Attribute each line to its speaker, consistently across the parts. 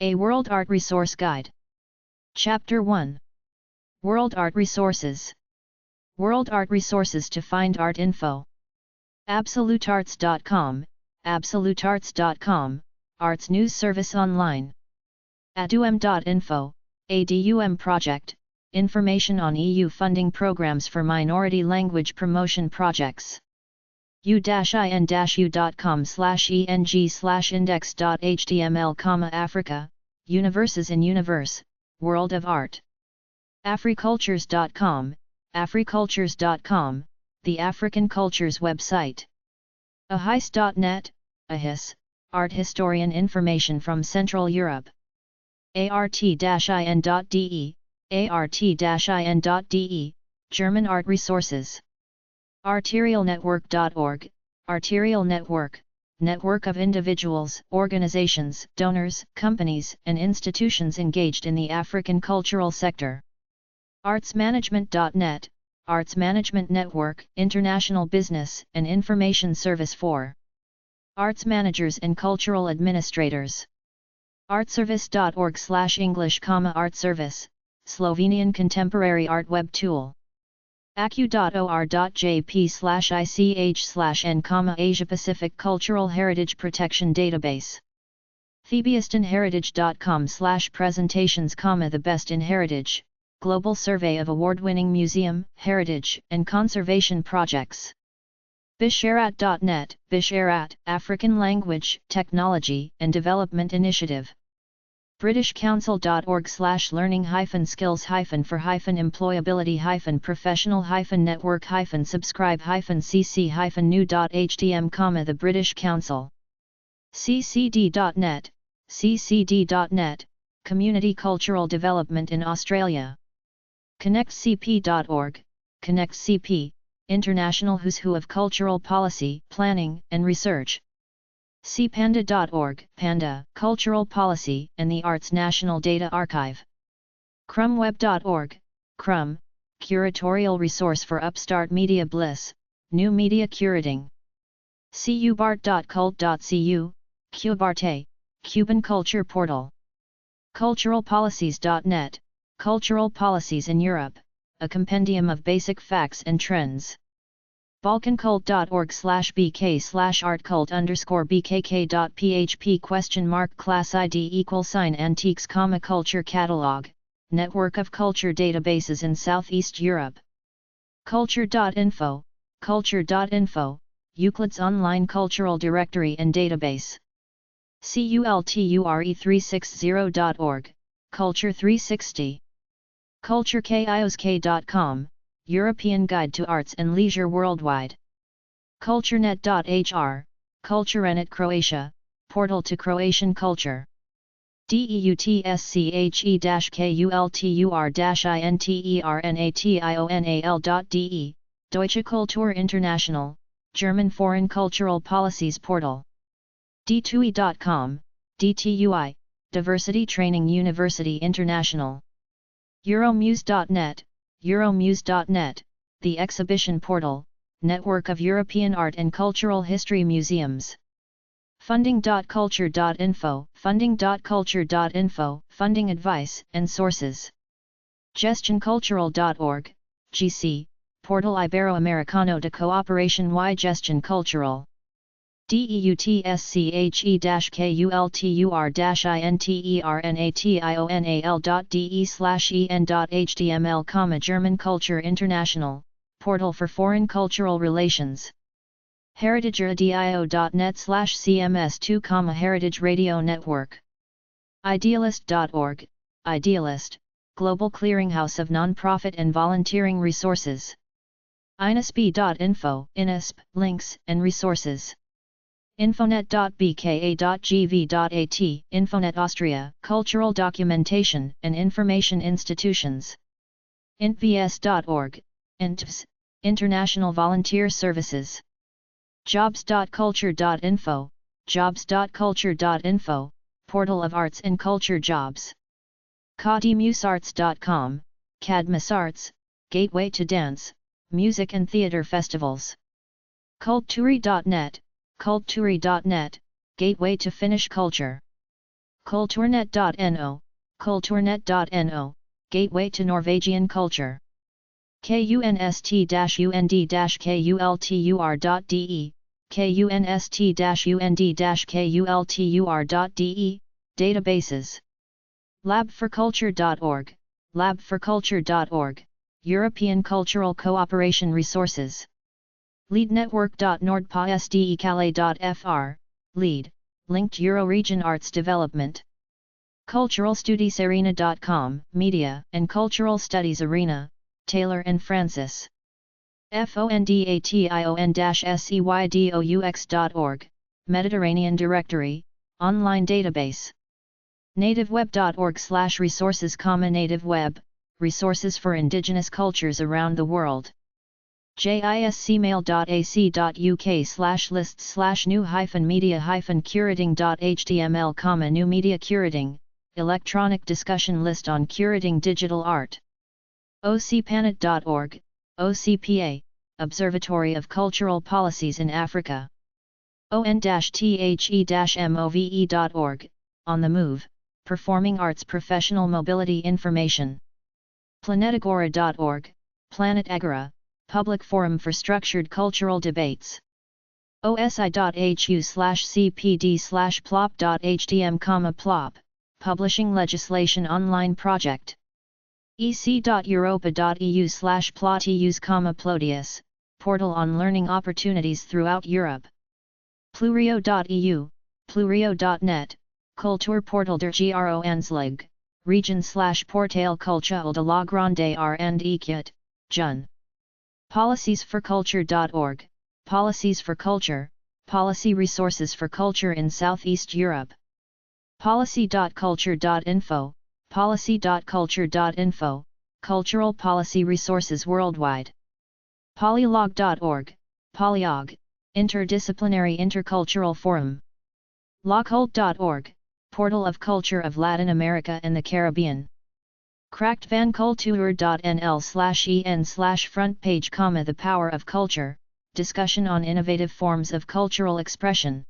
Speaker 1: A World Art Resource Guide. Chapter 1. World Art Resources. World Art Resources to find art info. AbsoluteArts.com, AbsoluteArts.com, Arts News Service Online. ADUM.info, ADUM Project, information on EU funding programs for minority language promotion projects. u-in-u.com/eng/index.html, Africa, Universes in Universe, World of Art. Africultures.com, Africultures.com, the African Cultures website. ahis.net, ahis, art historian information from Central Europe. art-in.de, art-in.de, German art resources. Arterialnetwork.org, Arterial Network, network of individuals, organizations, donors, companies, and institutions engaged in the African cultural sector. Artsmanagement.net, Arts Management Network, international business and information service for arts managers and cultural administrators. Artservice.org/English, Artservice, Slovenian contemporary art web tool. acu.or.jp/ich/n, Asia Pacific Cultural Heritage Protection Database. thebeistinheritage.com/presentations, the best in heritage, global survey of award-winning museum, heritage, and conservation projects. Bisharat.net, Bisharat, African Language, Technology, and Development Initiative. BritishCouncil.org/learning-skills-for-professional-network-subscribe-cc-new.htm, the British Council. ccd.net, ccd.net, Community Cultural Development in Australia. ConnectCP.org, ConnectCP, International Who's Who of Cultural Policy, Planning, and Research. cpanda.org, Panda, Cultural Policy and the Arts National Data Archive. crumweb.org, Crum, curatorial resource for upstart media bliss, new media curating. cubart.cult.cu, Cubarte, Cuban Culture Portal. culturalpolicies.net, Cultural Policies in Europe, a compendium of basic facts and trends. balkancult.org/bk/artcult_bkk.php class ID = antiques, culture catalog, network of culture databases in Southeast Europe. culture.info, culture.info, Euclid's online cultural directory and database. culture360.org, Culture 360. culturekiosk.com, European Guide to Arts and Leisure Worldwide. culturenet.hr, Culturenet Croatia, portal to Croatian culture. deutsche-kultur-international.de, Deutsche Kultur International, German Foreign Cultural Policies Portal. dtui.com, DTUI, Diversity Training University International. Euromuse.net, Euromuse.net, the exhibition portal, network of European art and cultural history museums. Funding.culture.info, funding.culture.info, funding advice and sources. gestioncultural.org, GC, portal Ibero-Americano de Cooperación y Gestión Cultural. deutsche-kulturnational.de/en.html, German Culture International, portal for foreign cultural relations. heritageradio.net/cms2, Heritage Radio Network. idealist.org, Idealist, global clearinghouse of non-profit and volunteering resources. inesp.info, INESP, links and resources. Infonet.bka.gv.at, Infonet Austria, cultural documentation and information institutions. intbs.org, INTBS, International Volunteer Services. Jobs.culture.info, jobs.culture.info, portal of arts and culture jobs. cadmusarts.com, Cadmus Arts, gateway to dance, music and theatre festivals. Kulturi.net, Kulturi.net, gateway to Finnish culture. Kulturnet.no, Kulturnet.no, Gateway to Norwegian Culture. kunst-und-kultur.de, kunst-und-kultur.de, Databases. labforculture.org, labforculture.org, European Cultural Cooperation Resources. leadnetwork.nordpasdecale.fr, lead, linked Euro-region arts development. culturalstudiesarena.com, media and cultural studies arena, Taylor and Francis. fondatION-seydaux.org, Mediterranean Directory, online database. nativeweb.org/resources, native web, resources for indigenous cultures around the world. jiscmail.ac.uk/lists/new-media-curating.html, new media curating, electronic discussion list on curating digital art. ocpanet.org, OCPA, Observatory of Cultural Policies in Africa. on-the-move.org, On the Move, Performing Arts Professional Mobility Information. planetagora.org, Planet Agora, Public Forum for Structured Cultural Debates. osi.hu/cpd/plop.htm, plop, Publishing Legislation Online Project. ec.europa.eu/ploteus, plodius, Portal on Learning Opportunities throughout Europe. Plurio.eu, plurio.net, Kulturportal der Gronanslag, Region/Portal Culturelle de la Grande and Equite, Jun. Policies-for-culture.org, Policies for Culture, Policy Resources for Culture in Southeast Europe. Policy.culture.info, policy.culture.info, Cultural Policy Resources Worldwide. Polylog.org, Polyog, Interdisciplinary Intercultural Forum. Lockult.org, Portal of Culture of Latin America and the Caribbean. crackedvancultuur.nl/en/front page, The Power of Culture, discussion on innovative forms of cultural expression.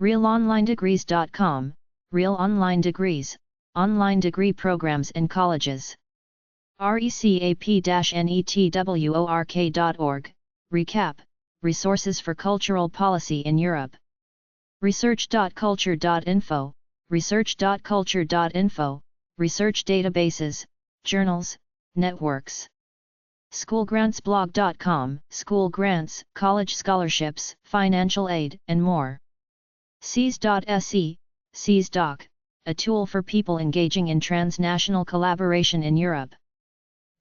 Speaker 1: realonlinedegrees.com, Real Online Degrees, online degree programs in colleges. recap-network.org, Recap, Resources for Cultural Policy in Europe. research.culture.info, research.culture.info, research databases, journals, networks. schoolgrantsblog.com, school grants, college scholarships, financial aid, and more. seas.se, seas.doc, a tool for people engaging in transnational collaboration in Europe.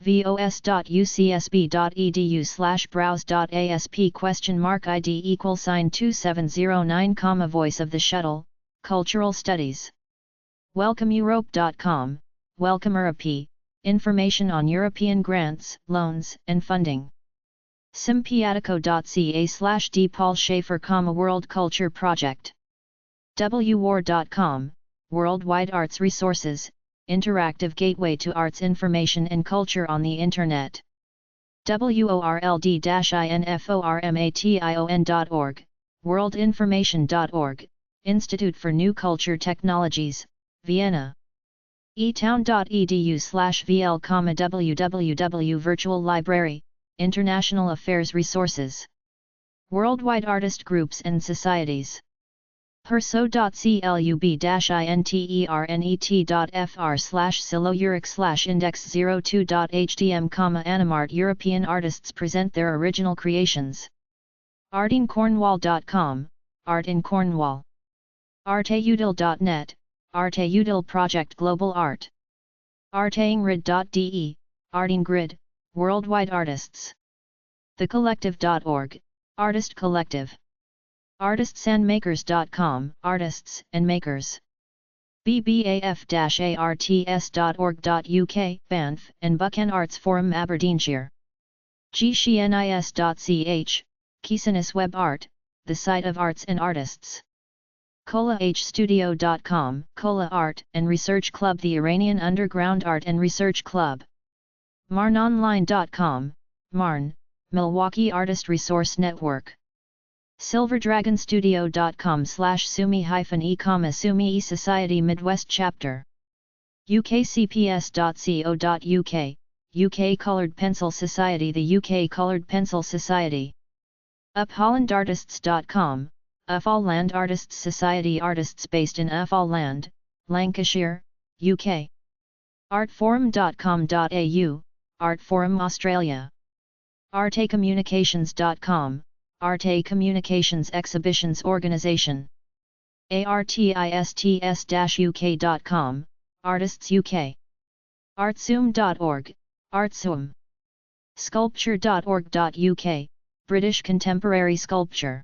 Speaker 1: vos.ucsb.edu/browse.asp?ID =2709, Voice of the Shuttle, Cultural Studies. welcomeeurope.com, Welcome Europe, information on European grants, loans, and funding. simpiatico.ca/D Paul Schaefer, World Culture Project. www.war.com, Worldwide Arts Resources, interactive gateway to arts information and culture on the Internet. world-information.org, worldinformation.org, Institute for New Culture Technologies, Vienna. etown.edu/vl, www Virtual Library, International Affairs Resources. Worldwide Artist Groups and Societies. perso.club.internet.fr/silouric/index02.htm, Animart, European artists present their original creations. artincornwall.com, Art in Cornwall. arteudil.net, Arteudil Project Global Art. arteingrid.de, Artingrid, Worldwide Artists. thecollective.org, Artist Collective. artistsandmakers.com, Artists and Makers. bbaf-arts.org.uk, Banff and Buchan Arts Forum, Aberdeenshire. gshnis.ch, Kisanis Web Art, the site of arts and artists. kolahstudio.com, Kola Art and Research Club, the Iranian Underground Art and Research Club. marnonline.com, Marn, Milwaukee Artist Resource Network. silverdragonstudio.com/sumi-e-comma-sumi Society Midwest Chapter. ukcps.co.uk, UK Coloured Pencil Society. The UK Coloured Pencil Society. uphollandartists.com, Upholland Artists Society. Artists based in Upholland, Lancashire, UK. artforum.com.au, Artforum Australia. artecommunications.com, Arte Communications Exhibitions Organisation. artists-uk.com, Artists UK. artzoom.org, Artzoom. sculpture.org.uk, British Contemporary Sculpture.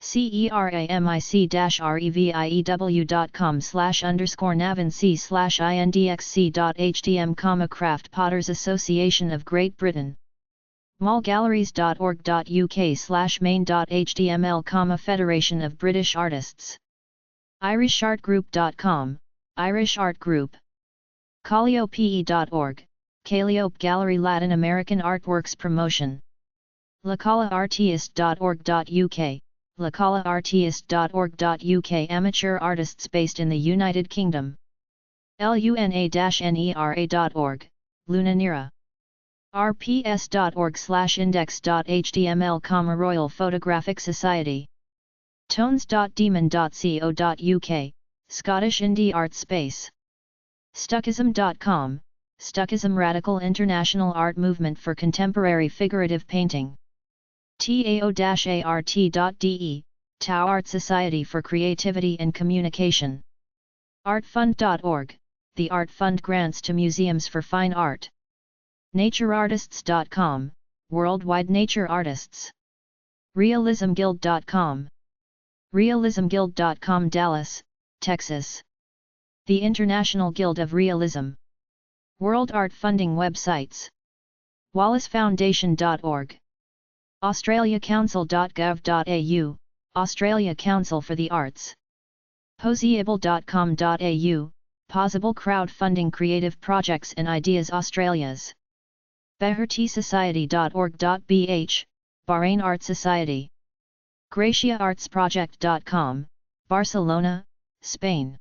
Speaker 1: ceramic-reviewc/indx-c.htm, Craft Potters Association of Great Britain. mallgalleries.org.uk/main.html, Federation of British Artists. irishartgroup.com, Irish Art Group. calliope.org, Calliope Gallery Latin American Artworks Promotion. lacalaartist.org.uk, lacalaartist.org.uk, Amateur artists based in the United Kingdom. luna-nera.org, Lunanera. rps.org/index.html, Royal Photographic Society. tones.demon.co.uk, Scottish Indie Art Space. stuckism.com, Stuckism Radical International Art Movement for Contemporary Figurative Painting. tao-art.de, Tau Art Society for Creativity and Communication. artfund.org, the Art Fund grants to museums for fine art. natureartists.com, worldwide nature artists. realismguild.com, realismguild.com, Dallas, Texas. The International Guild of Realism. World Art Funding websites. wallacefoundation.org, australiacouncil.gov.au, Australia Council for the Arts. posable.com.au, Possible Crowdfunding Creative Projects and Ideas Australia's. behertisociety.org.bh, Bahrain Art Society. GraciaArtsProject.com, Barcelona, Spain.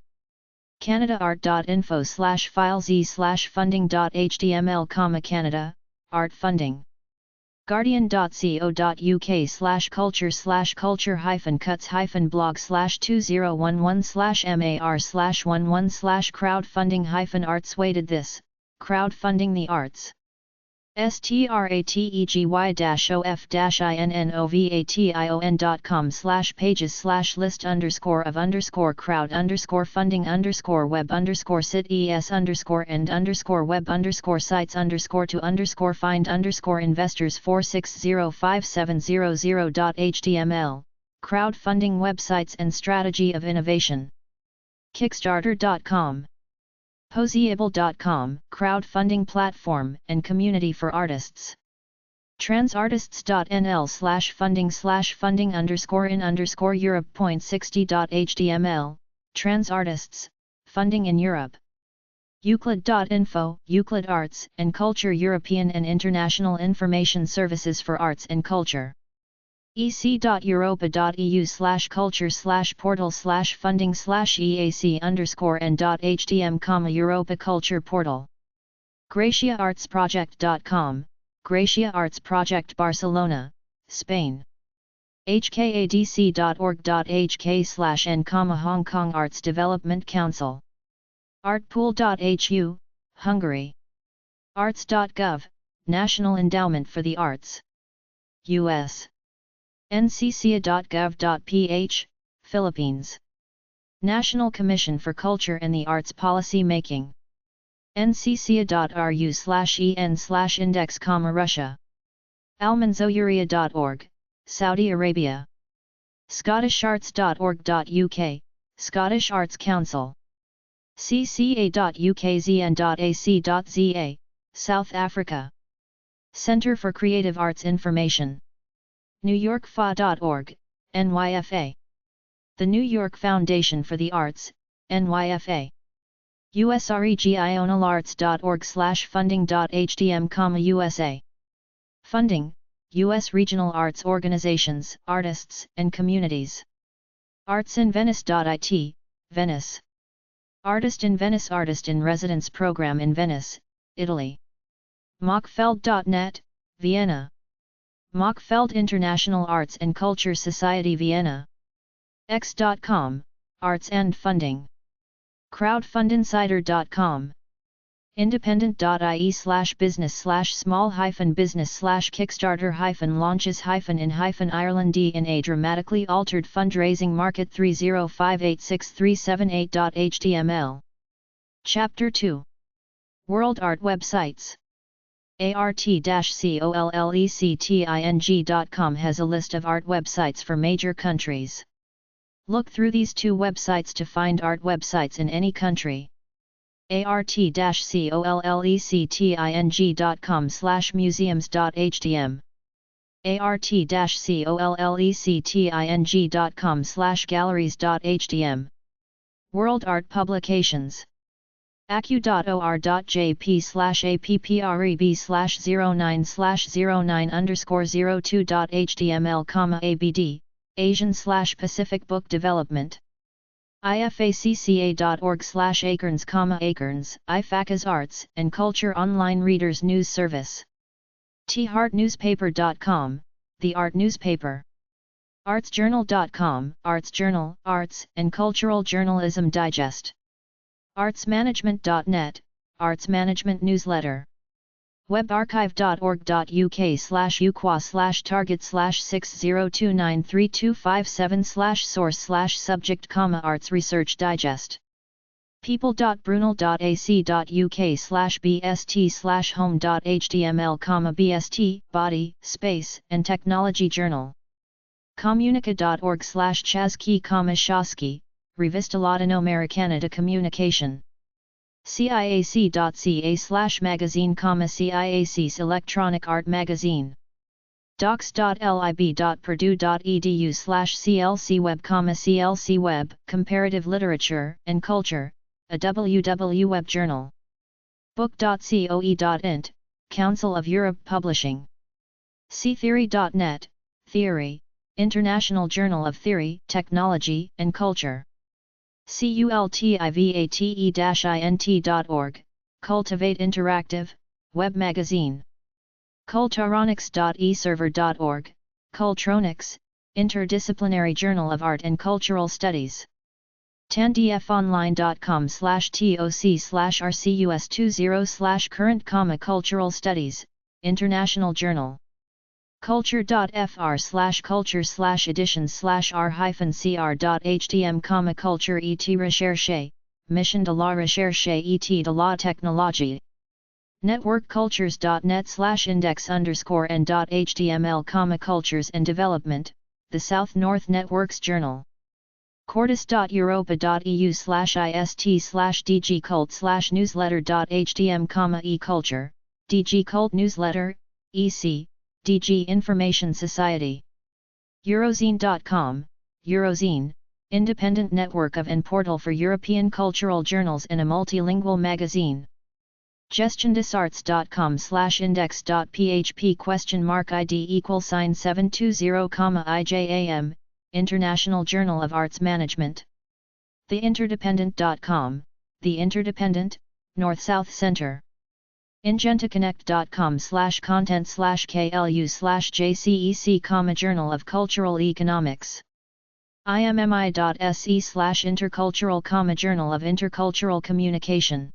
Speaker 1: CanadaArt.info/filez/funding.html, Canada, Art Funding. Guardian.co.uk/culture-cuts-blog/2011/mar/11/crowdfunding-arts. This, crowdfunding the arts. start-ap-eg-of-dash-in-nov-at-ion.com/pages/list_of_crowd_fund_score-web_sit-es_and_find_score-and_score-sites_to_find_score Investors 4605700.html. Kickstarter.com. Posable.com, crowdfunding platform and community for artists. transartists.nl/funding/funding_in_Europe.60.html, Transartists, funding in Europe. Euclid.info, Euclid Arts and Culture, European and international information services for arts and culture. ec.europa.eu/culture/portal/funding/eac_n.htm, Europa Culture Portal. GraciaArtsProject.com, Gracia Arts Project Barcelona, Spain. hkadc.org.hk/n, Hong Kong Arts Development Council. Artpool.hu, Hungary. Arts.gov, National Endowment for the Arts. US. ncca.gov.ph, Philippines. National Commission for Culture and the Arts Policy Making. ncca.ru/en/index, Russia. almanzouriya.org, Saudi Arabia. scottisharts.org.uk, Scottish Arts Council. cca.ukzn.ac.za, South Africa. Center for Creative Arts Information. newyorkfa.org, NYFA. The New York Foundation for the Arts, NYFA. usregionalarts.org/funding.htm, USA. Funding, U.S. regional arts organizations, artists, and communities. Artsinvenice.it, Venice. Artist in Venice Artist in Residence Program in Venice, Italy. Machfeld.net, Vienna. Machfeld International Arts and Culture Society Vienna. X.com, Arts and Funding. Crowdfundinsider.com. Independent.ie/business/small-business/kickstarter-launches-in-Ireland in a dramatically altered fundraising market 3058637.8.html. Chapter 2. World Art Websites. art-collecting.com has a list of art websites for major countries. Look through these two websites to find art websites in any country. art-collecting.com/museums.htm. art-collecting.com/galleries.htm. World Art Publications. acu.or.jp/apprb/09/02.html, Asian/Pacific Book Development. ifacca.org/acorns, IFACA's Arts and Culture Online Readers News Service. theheartnewspaper.com, The Art Newspaper. artsjournal.com, Arts Journal, Arts and Cultural Journalism Digest. artsmanagement.net, Arts Management Newsletter. webarchive.org.uk/UQuA/target/60293257/source/subject, Arts Research Digest. people.brunel.ac.uk/bst/home.html, bst, Body, Space, and Technology Journal. communica.org/chasky, Shasky, Revista Latinoamericana de Comunicación. ciac.ca/magazine, CIAC's Electronic Art Magazine. docs.lib.purdue.edu/clcweb, clcweb, Comparative Literature and Culture, a WW Web journal. book.coe.int, Council of Europe Publishing. ctheory.net, Theory, International Journal of Theory, Technology, and Culture. cultivate-int.org, Cultivate Interactive, Web Magazine. cultronics.eserver.org, Cultronics, Interdisciplinary Journal of Art and Cultural Studies. tandfonline.com/toc/rcus20/current, Cultural Studies, International Journal. culture.fr/culture/editions/r-cr.htm, culture et recherche, mission de la recherche et de la technologie. networkcultures.net/index_n.html, cultures and development, the South North Networks Journal. cordis.europa.eu/ist/dgcult/newsletter.htm, e-culture, DG Cult Newsletter, EC, DG Information Society. Eurozine.com, Eurozine, independent network of and portal for European cultural journals in a multilingual magazine. gestundesarts.com/index.php?id =720, IJAM, International Journal of Arts Management. theinterdependent.com, The Interdependent, North-South Center. ingenta-connect.com/content/klu/jcec, Journal of Cultural Economics. immi.se/intercultural, Journal of Intercultural Communication.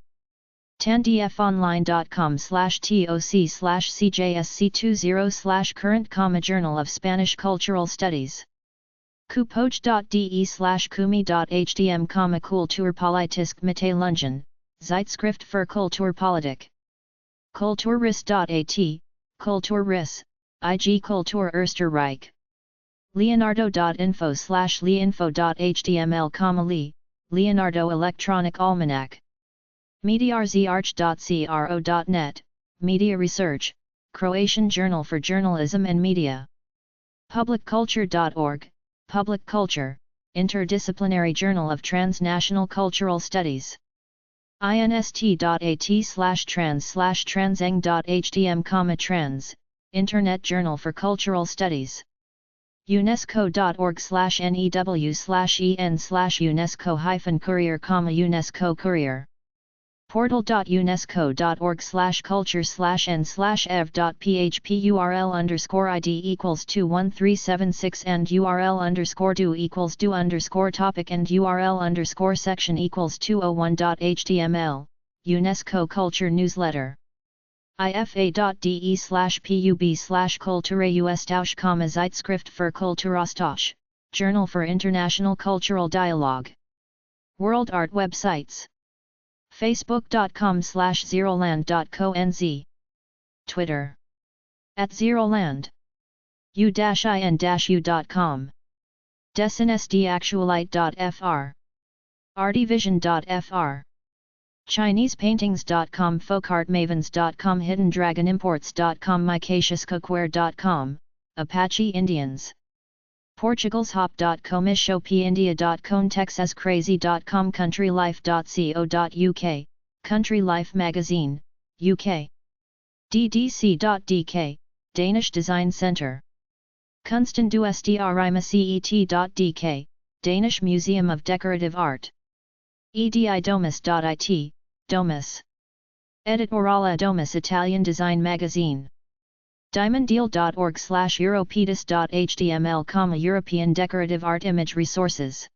Speaker 1: tandfonline.com/toc/cjsc20/current, Journal of Spanish Cultural Studies. kupoj.de/kumi.htm, Kulturpolitisk Mitteilungen, Zeitschrift für Kulturpolitik. kulturriss.at, Kulturriss, IG Kultur Österreich. leonardo.info/leinfo.html, Leonardo Electronic Almanac. mediarzarch.cro.net, Media Research, Croatian Journal for Journalism and Media. publicculture.org, Public Culture, Interdisciplinary Journal of Transnational Cultural Studies. inst.at/trans/transeng.htm, trans, Internet Journal for Cultural Studies. UNESCO.org/new/en/UNESCO-courier, UNESCO Courier. Portal.unesco.org/culture/n/ev.php URL_ID equals 21376 and URL_do equals do_topic and URL_section equals 201.html, UNESCO Culture Newsletter. ifa.de/pub/kulturaustausch, Zeitschrift für Kulturaustausch, Journal for International Cultural Dialogue. World Art Websites. Facebook.com/zeroland.conz. Twitter @zeroland. u-in-u.com. desinsdactualite.fr. artivision.fr. ChinesePaintings.com, FolkArtMavens.com, HiddenDragonImports.com, MyCaciusCookware.com, Apache Indians. PortugalsHop.com, ShopIndia.com, TexasCrazy.com, CountryLife.co.uk, Country Life Magazine, UK. DDC.dk, Danish Design Centre. Kunstendustrimacet.dk, Danish Museum of Decorative Art. edidomus.it, Domus. Editoriale Domus, Italian Design Magazine. diamonddeal.org/europetus.html, European Decorative Art Image Resources.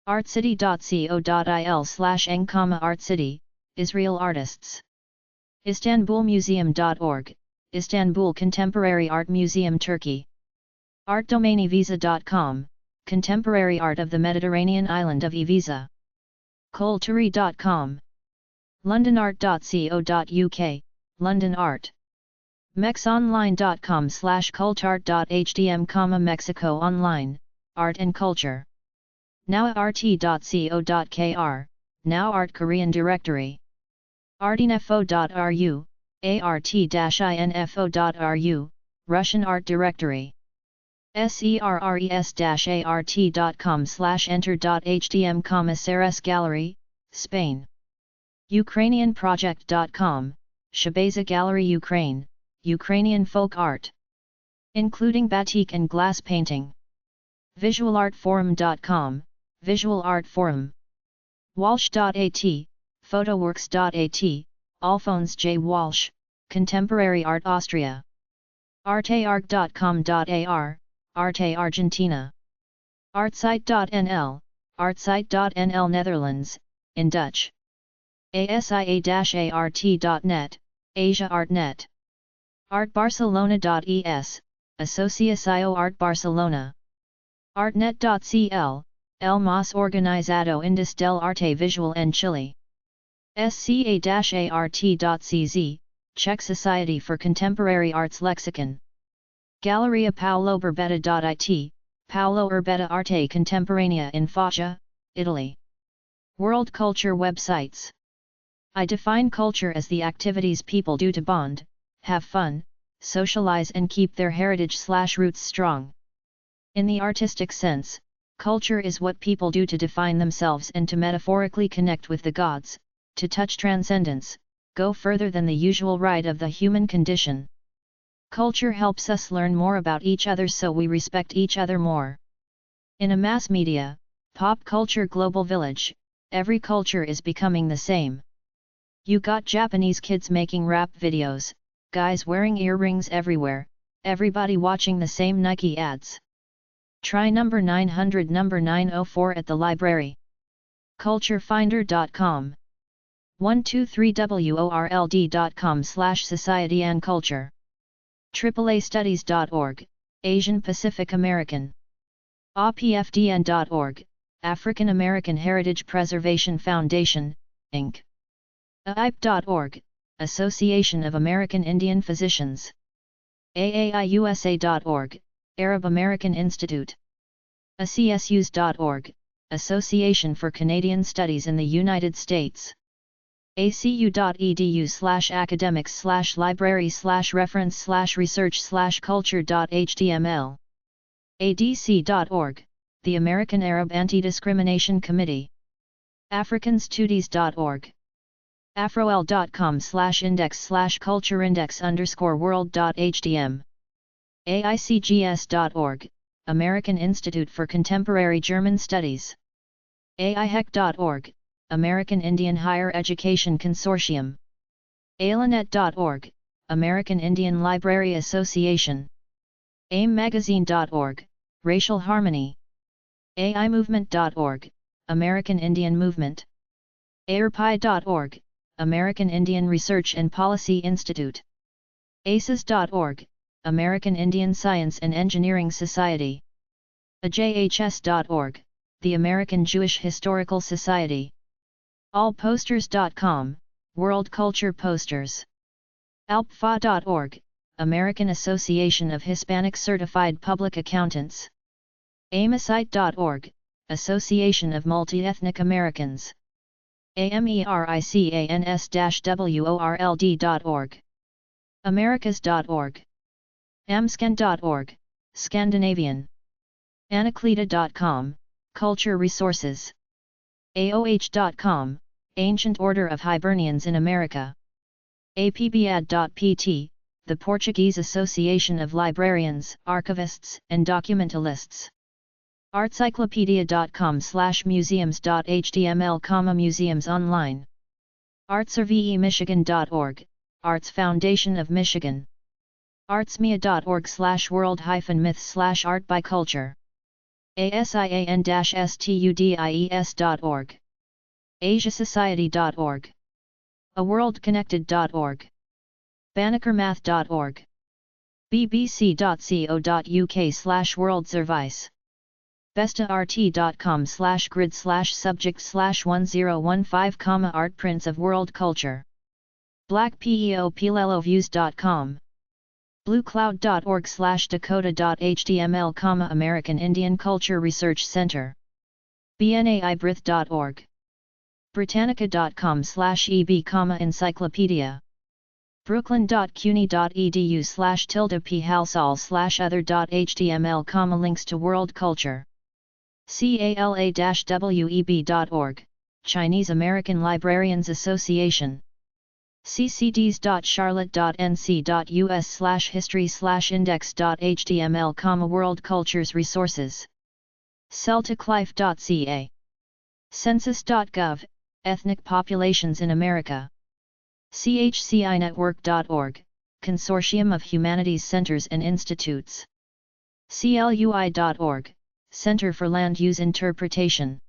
Speaker 1: artcity.co.il/eng, artcity, Israel Artists. istanbulmuseum.org, Istanbul Contemporary Art Museum, Turkey. artdomainivisa.com, Contemporary Art of the Mediterranean Island of Ibiza. Culturi.com. londonart.co.uk, London Art. mexonline.com/cultart.htm, Mexico Online, Art and Culture. nowart.co.kr, Now Art Korean Directory. artinfo.ru, art-info.ru, Russian Art Directory. serres-art.com/enter.htm, Serres Gallery, Spain. Ukrainianproject.com, Shabeza Gallery, Ukraine, Ukrainian folk art, including batik and glass painting. visualartforum.com, Visual Art Forum. walsh.at, photoworks.at, Alphonse J. Walsh, Contemporary Art Austria. artearg.com.ar, Arte Argentina. artsite.nl, artsite.nl Netherlands, in Dutch. asia-art.net, Asia ArtNet. artbarcelona.es, Asociación Art Barcelona. artnet.cl, El Más Organizado Indus del Arte Visual en Chile. sca-art.cz, Czech Society for Contemporary Arts Lexicon. Galleria Paolo Urbetta.it, Paolo Urbetta Arte Contemporanea in Foggia, Italy. World Culture Websites. I define culture as the activities people do to bond, have fun, socialize and keep their heritage/roots strong. In the artistic sense, culture is what people do to define themselves and to metaphorically connect with the gods, to touch transcendence, go further than the usual rite of the human condition. Culture helps us learn more about each other so we respect each other more. In a mass media, pop culture global village, every culture is becoming the same. You got Japanese kids making rap videos, guys wearing earrings everywhere, everybody watching the same Nike ads. Try number 900, number 904 at the library. Culturefinder.com. 123world.com/society and culture. AAAstudies.org, Asian Pacific American. APFDN.org, African American Heritage Preservation Foundation, Inc. AIP.org, Association of American Indian Physicians. AAIUSA.org, Arab American Institute. ACSUS.org, Association for Canadian Studies in the United States. acu.edu/academics/library/reference/culture.html. adc.org, the American Arab Anti-Discrimination Committee. africanstudies.org. afroel.com/index/cultureindex_world.htm aicgs.org, American Institute for Contemporary German Studies. aihec.org, American Indian Higher Education Consortium. ailanet.org, American Indian Library Association. aimmagazine.org, Racial Harmony. aimovement.org, American Indian Movement. airpi.org, American Indian Research and Policy Institute. aces.org, American Indian Science and Engineering Society. ajhs.org, the American Jewish Historical Society. allposters.com, World Culture Posters. alpfa.org, American Association of Hispanic Certified Public Accountants. amesite.org, Association of Multi-Ethnic Americans. americans-world.org. americas.org. amscan.org, Scandinavian. anacleta.com, Culture Resources. aoh.com, Ancient Order of Hibernians in America. apbad.pt, the Portuguese Association of Librarians, Archivists, and Documentalists. artcyclopedia.com/museums.html, Museums Online. artsurveymichigan.org, Arts Foundation of Michigan. artsmia.org/world-myth/art by culture. asian-studies.org. asiasociety.org. aworldconnected.org. bannekermath.org. bbc.co.uk/worldservice. bestart.com/grid/subject/1015, art prints of world culture. blackpeopleloviews.com. bluecloud.org/dakota.html, American Indian Culture Research Center. bnaibrith.org. britannica.com/eb, encyclopedia. brooklyn.cuny.edu/p halsall/other.html, links to world culture. cala-web.org, Chinese American Librarians Association. ccds.charlotte.nc.us/history/index.html, world cultures resources. celticlife.ca. census.gov, ethnic populations in America. chcinetwork.org, Consortium of Humanities Centers and Institutes. clui.org, Center for Land Use Interpretation.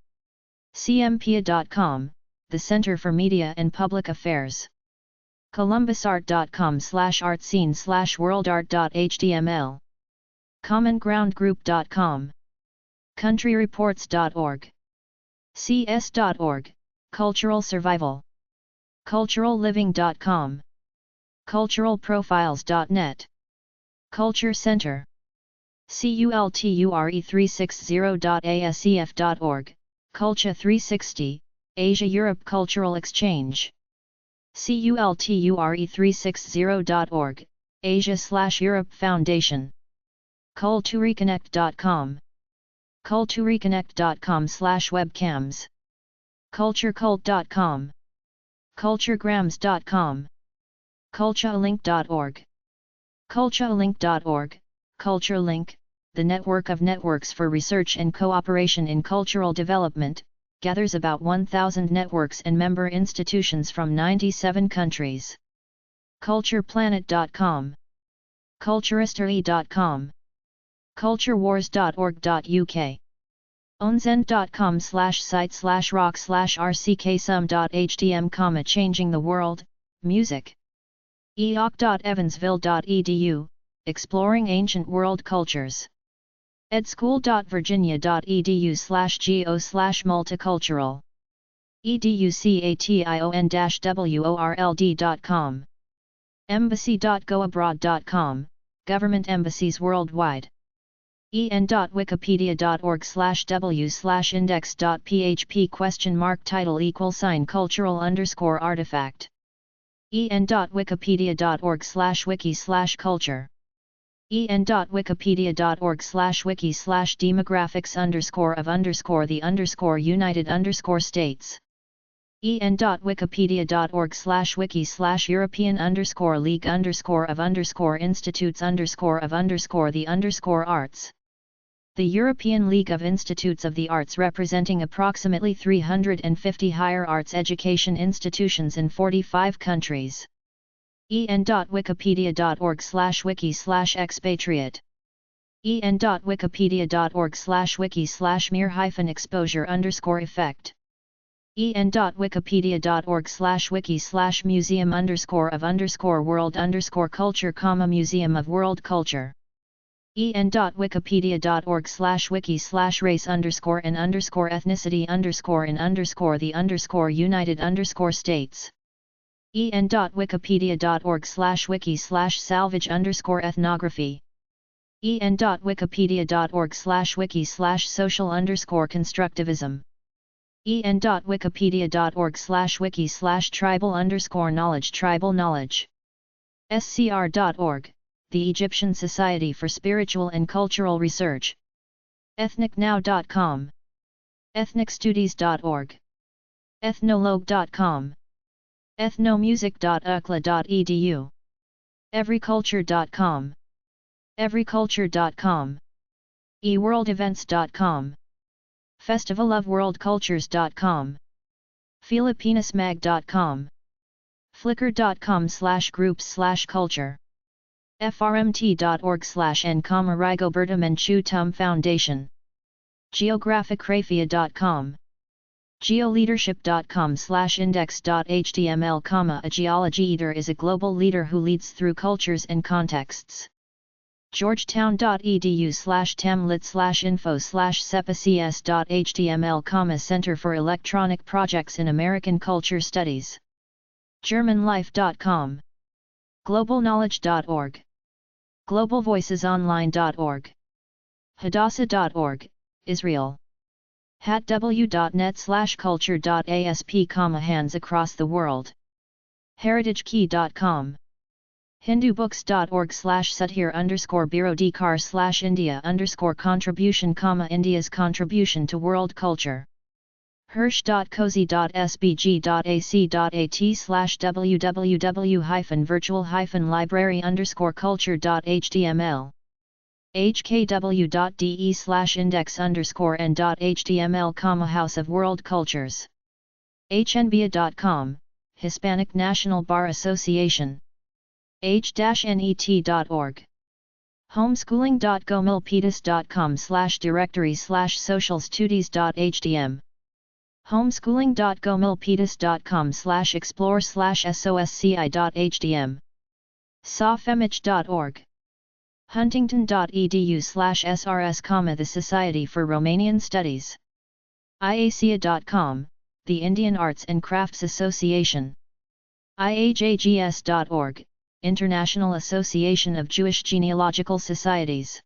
Speaker 1: cmpia.com, the Center for Media and Public Affairs. columbusart.com/artscene/worldart.html. commongroundgroup.com. countryreports.org. cs.org, Cultural Survival. culturalliving.com. culturalprofiles.net. Culture Center. culture360.asef.org, Culture 360, Asia-Europe Cultural Exchange. culture360.org, Asia/Europe Foundation. cul2reconnect.com. cul2reconnect.com/webcams. culturecult.com. culturegrams.com. culturelink.org. culturelink.org, CultureLink, the network of networks for research and cooperation in cultural development, gathers about 1,000 networks and member institutions from 97 countries. cultureplanet.com. culturistory.com. culturewars.org.uk. onzen.com/site/rock/rcksum.htm, changing the world, music. eoc.evansville.edu, exploring ancient world cultures. edschool.virginia.edu/go/multicultural. education-world.com. embassy.goabroad.com, government embassies worldwide. en.wikipedia.org/w/index.php ?title=cultural_artifact. en.wikipedia.org/wiki/culture. en.wikipedia.org/wiki/demographics_of_the_United_States en.wikipedia.org/wiki/European_League_of_institutes_of_the_arts. The European League of Institutes of the Arts, representing approximately 350 higher arts education institutions in 45 countries. en.wikipedia.org/wiki/expatriate. en.wikipedia.org/wiki/mere-exposure_effect. en.wikipedia.org/wiki/museum_of_world_culture, museum of world culture. en.wikipedia.org/race_and_ethnicity_the_United_States. en.wikipedia.org/wiki/salvage_ethnography. en.wikipedia.org/wiki/social_constructivism. en.wikipedia.org/wiki/tribal_knowledge scr.org, the Egyptian Society for Spiritual and Cultural Research. ethnicnow.com. ethnicstudies.org. ethnologue.com. ethnomusic.ukla.edu. everyculture.com. everyculture.com. eworldevents.com. festivalofworldcultures.com. filipinasmag.com. flickr.com/groups/culture. frmt.org/n, Rigoberta Foundation. geographicraphia.com. geoleadership.com/index.html, a geology eater is a global leader who leads through cultures and contexts. georgetown.edu/temlit/info/sepacs.html, Center for Electronic Projects in American Culture Studies. germanlife.com. globalknowledge.org. globalvoicesonline.org. hadassah.org, Israel. hatw.net/culture.asp, hands across the world. heritagekey.com. hindubooks.org/sudhir_birodekar/India_contribution, India's contribution to world culture. hirsch.cozy.sbg.ac.at/www-virtual-library_culture.html. hkw.de/index_n.html, House of World Cultures. hnbia.com, Hispanic National Bar Association. h-net.org. homeschooling.gomilpitas.com/directory/socialstudies.htm. homeschooling.gomilpitas.com/explore/sosci.htm. safemich.org. huntington.edu/srs, the Society for Romanian Studies. iacia.com, the Indian Arts and Crafts Association. iajgs.org, International Association of Jewish Genealogical Societies.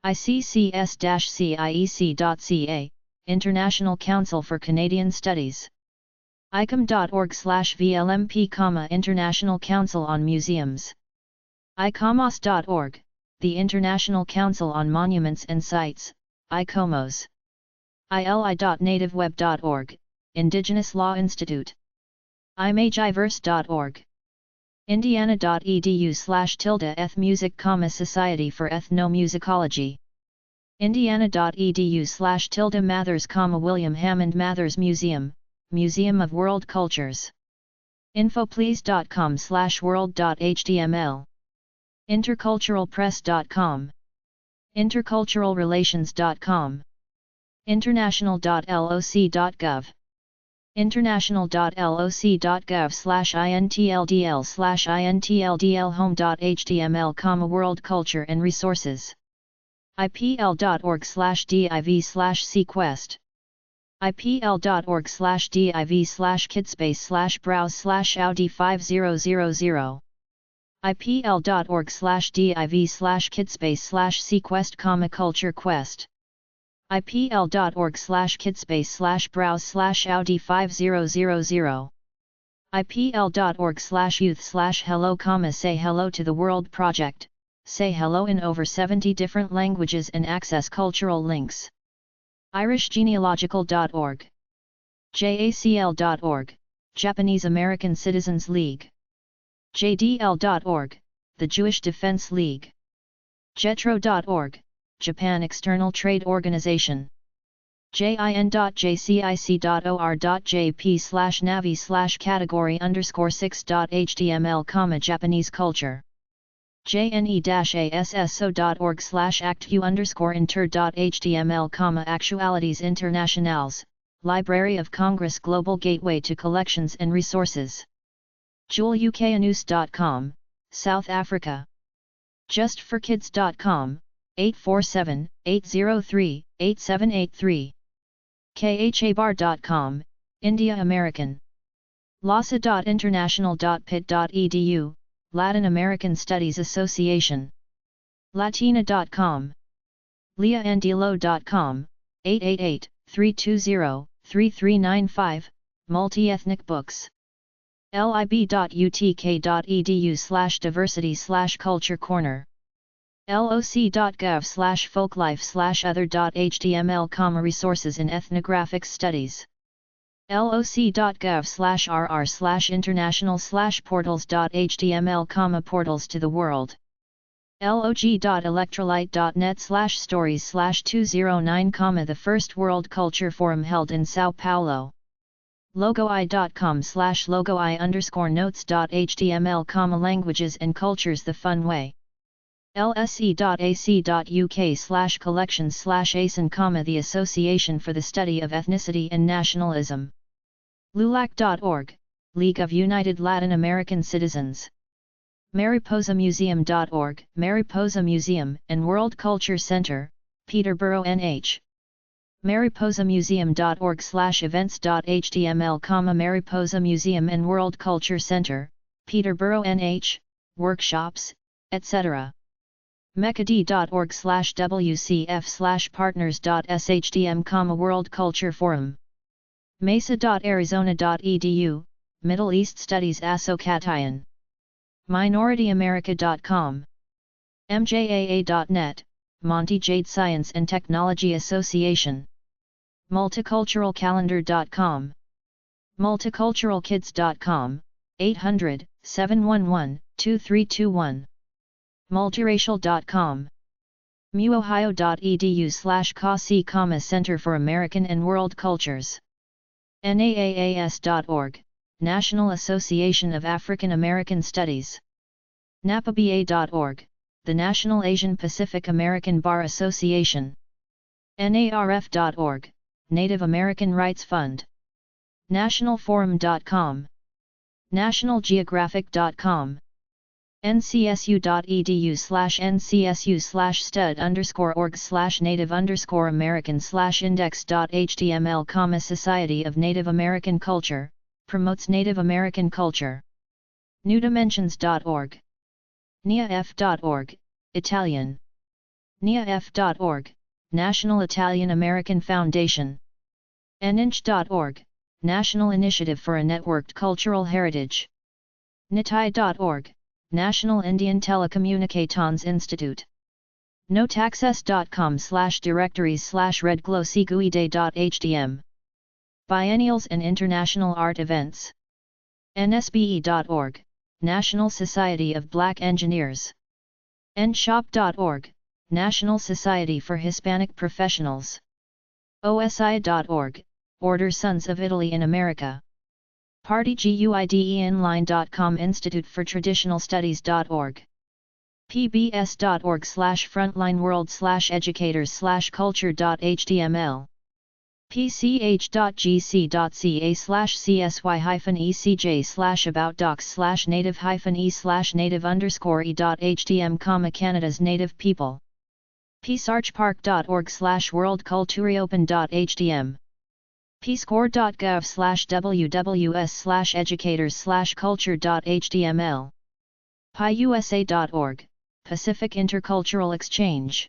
Speaker 1: iccs-ciec.ca, International Council for Canadian Studies. icom.org/vlmp, International Council on Museums. icomos.org, the International Council on Monuments and Sites, Ecommerce. ili.nativeweb.org, Indigenous Law Institute. imagiverse.org. indiana.edu/eth Society for Ethnomusicology. indiana.edu/Mathers, William Hammond Mathers Museum, Museum of World Cultures. infoplease.com/world.html. interculturalpress.com. interculturalrelations.com. international.loc.gov. international.loc.gov/intldl/intldl home.html, world culture and resources. ipl.org/div/sequest. ipl.org/div/kidspace/browse/audi5000. ipl.org/div/kidspace/sequest, culture quest. ipl.org/kidspace/browse/audi5000. ipl.org/youth/hello, say hello to the world project, say hello in over 70 different languages and access cultural links. irishgenealogical.org. jacl.org. Japanese American Citizens League. JDL.org, the Jewish Defense League. Jetro.org, Japan External Trade Organization. jin.jcic.or.jp/navi/category_6.html, Japanese culture. jne-asso.org/actu_inter.html, Actualities Internationales, Library of Congress Global Gateway to Collections and Resources. JewelUKnews.com, South Africa. JustForKids.com, 847-803-8783. khabar.com, India American. lhasa.international.pit.edu, Latin American Studies Association. Latina.com. leaandilo.com, 888-320-3395, Multi-ethnic books. lib.utk.edu/diversity/culture corner. loc.gov/folklife/other.html, resources in ethnographic studies. loc.gov/rr/international/portals.html, portals to the world. log.electrolyte.net/stories/209, the first World Culture Forum held in Sao Paulo. logoi.com/logoi_notes.html, languages and cultures the fun way. lse.ac.uk/collections/ASIN, the Association for the Study of Ethnicity and Nationalism. lulac.org, League of United Latin American Citizens. mariposamuseum.org, Mariposa Museum and World Culture Center, Peterborough, NH. mariposamuseum.org/events.html, Mariposa Museum and World Culture Center, Peterborough, NH, workshops, etc. mecca.org/wcf/partners.shtm, World Culture Forum. mesa.arizona.edu, Middle East Studies Association. minorityamerica.com. mjaa.net, Monty Jade Science and Technology Association. multiculturalcalendar.com. multiculturalkids.com, 800-711-2321. multiracial.com. muohio.edu/CASI, Center for American and World Cultures. naas.org, National Association of African American Studies. napaba.org, the National Asian Pacific American Bar Association. narf.org, Native American Rights Fund. nationalforum.com. nationalgeographic.com. ncsu.edu/ncsu/stud_org/native_american/index.html, Society of Native American Culture, promotes Native American culture. newdimensions.org. niaf.org, Italian. niaf.org, National Italian American Foundation. ninch.org, National Initiative for a Networked Cultural Heritage. nitai.org, National Indian Telecommunications Institute. notaccess.com/directories/redglowsiguide.htm. Biennials and International Art Events. nsbe.org, National Society of Black Engineers. nshop.org, National Society for Hispanic Professionals. osi.org, Order Sons of Italy in America. partyguideinline.com, Institute for Traditional Studies.org. pbs.org/frontlineworld/educators/culture.html. pch.gc.ca/about-docs/native-e/native_e.htm, Canada's Native People. peacearchpark.org/worldcultureopen.htm. peacecorps.gov/wws/educators/culture.html. piusa.org, Pacific Intercultural Exchange.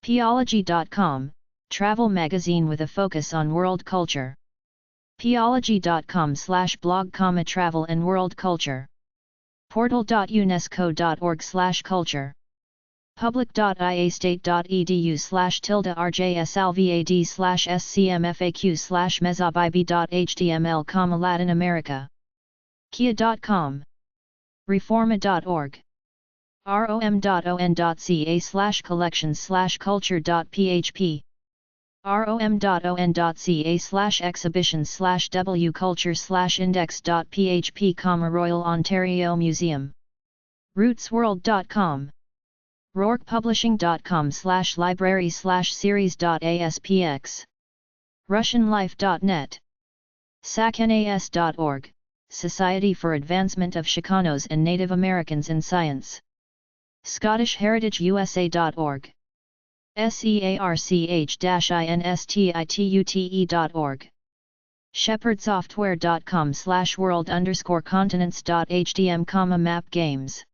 Speaker 1: peology.com, travel magazine with a focus on world culture. peology.com/blog, travel and world culture. portal.unesco.org/culture. public.ia-state.edu/tilde/rjslvad/scmfaq/mesobibi.html, Latin America. Kia.com. Reforma.org. rom.on.ca/collections/culture.php. rom.on.ca/exhibitions/wculture/index.php, Royal Ontario Museum. rootsworld.com. rourkepublishing.com/library/series.aspx. russianlife.net. sacnas.org, Society for Advancement of Chicanos and Native Americans in Science. scottishheritageusa.org. search-institute.org. shepherdsoftware.com/world_continents.htm, map games.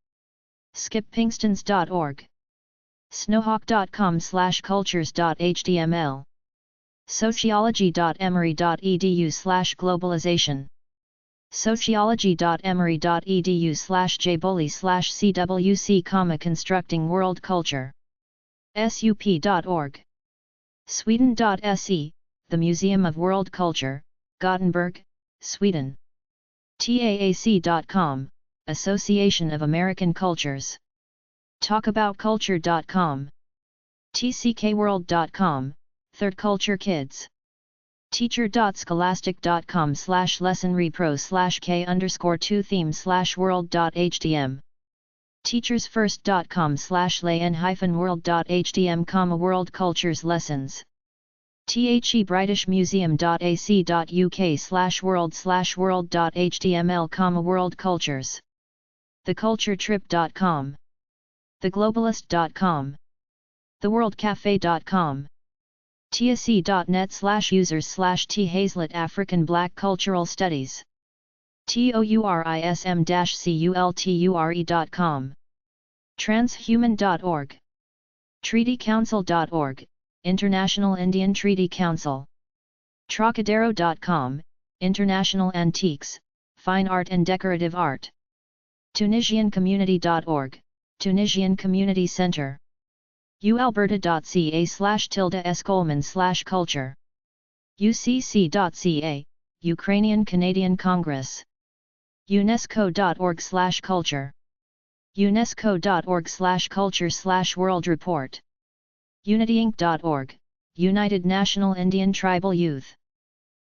Speaker 1: skippingstons.org. snowhawk.com/cultures.html. sociology.emory.edu/globalization. sociology.emory.edu/jboli/cwc, constructing world culture. sup.org. sweden.se, the Museum of World Culture, Gothenburg, Sweden. taac.com, Association of American Cultures. talkaboutculture.com. tckworld.com, Third Culture Kids. teacher.scholastic.com/lessonrepro/k_2theme/world.htm. teachersfirst.com/lay-world.htm, world cultures lessons. thebritishmuseum.ac.uk/world/world.html, world cultures. theculturetrip.com. theglobalist.com. theworldcafe.com. tac.net/users/thazlitt African Black Cultural Studies. tourism-culture.com. transhuman.org. treatycouncil.org, International Indian Treaty Council. trocadero.com, International Antiques, Fine Art and Decorative Art. tunisiancommunity.org, Tunisian Community Center. ualberta.ca/s-coleman/culture. ucc.ca, Ukrainian Canadian Congress. unesco.org/culture. unesco.org/culture/world report. unityinc.org, United National Indian Tribal Youth.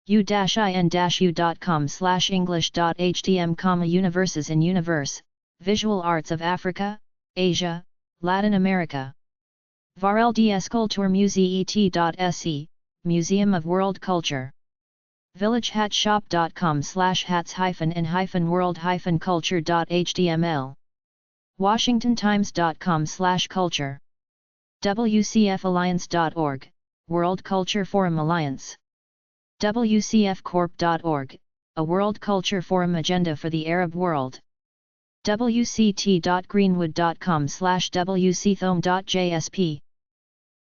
Speaker 1: u-in-u.com/english.htm, Universes in Universe, Visual Arts of Africa, Asia, Latin America. vareldsculpturmusee.se, Museum of World Culture. villagehatshop.com/hats-in-world-culture.html. washingtontimes.com/culture. wcfalliance.org, World Culture Forum Alliance. wcfcorp.org, a World Culture Forum agenda for the Arab world. wct.greenwood.com/wcthome.jsp.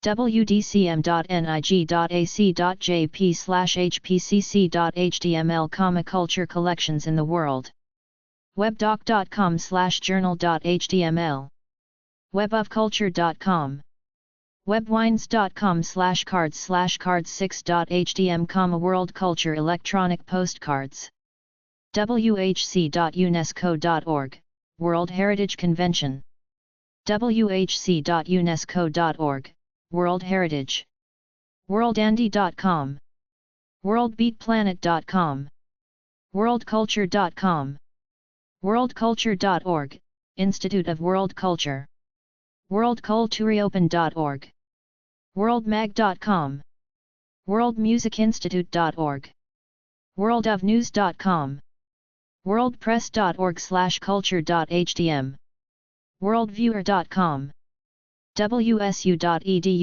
Speaker 1: wdcm.nig.ac.jp/hpcc.html, culture collections in the world. webdoc.com/journal.html. webofculture.com. webwines.com/cards/cards6.htm, world culture electronic postcards. whc.unesco.org, World Heritage Convention. whc.unesco.org, World Heritage. worldandy.com. worldbeatplanet.com. worldculture.com. worldculture.org, Institute of World Culture. worldcultureopen.org. worldmag.com. worldmusicinstitute.org. worldofnews.com. worldpress.org/culture.htm. worldviewer.com. wsu.edu/d.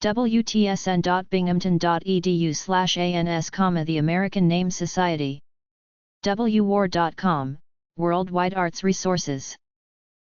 Speaker 1: wtsn.binghamton.edu/ans, the American Name Society. wwar.com, Worldwide Arts Resources.